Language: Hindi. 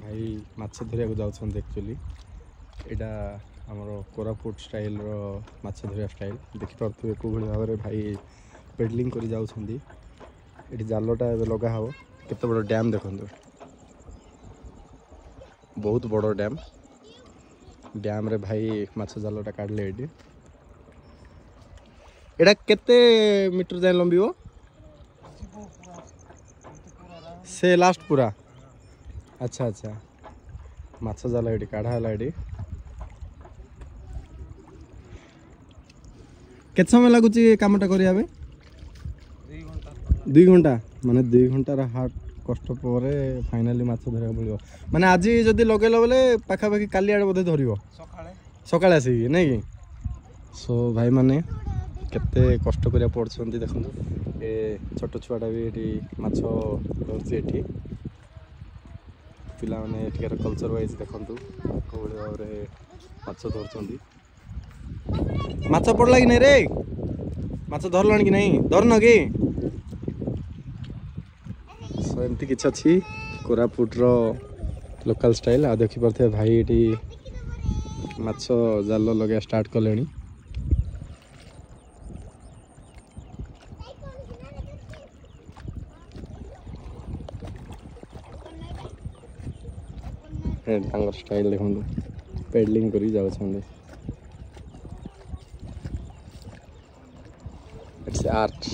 भाई माछ धरिया जाऊँ एक्चुअली एटा आमर कोरापुट स्टाइल माछ धरिया स्टाइल देखिपे कौ भाव में भाई पेडलिंग कर जाऊँगी जालटा लगा हे केत बड़ डैम देखो बहुत बड़ डैम डैम रे भाई माछ जालटा काढ़ले एटा केते मीटर जाए लंबी से लास्ट पूरा अच्छा अच्छा माछ जाल ये काढ़ा है केत समय लगुच कामटा करिया 2 घंटा माने 2 घंटार हार्ड कष्ट पर फाइनाली माछ धरिया मिल माने आज जदि लगेल बोले पाखापाखि काली आड़े बोधे धर सकाଳେ आसिक नहीं कि सो भाई माने केते कष्ट करिया पड़छन्ती देखंतु ए छोट छुआटा भी एठी माछ धरछि एठी पिला माने एठिकार कल्चर वाइज देखंतु कोबळे भाबरे माछ धरछन्ती माछ पड़ला कि नहीं रे माछ धरलन कि नहीं धरन कि सो एमती किछ अछि कोरापुट रो लोकल स्टाइल आ देखि परथे भाई एठी माछ जाल लगे स्टार्ट कलेनी स्टाइल देखो पेडलिंग करी जाओ इट्स आर्ट।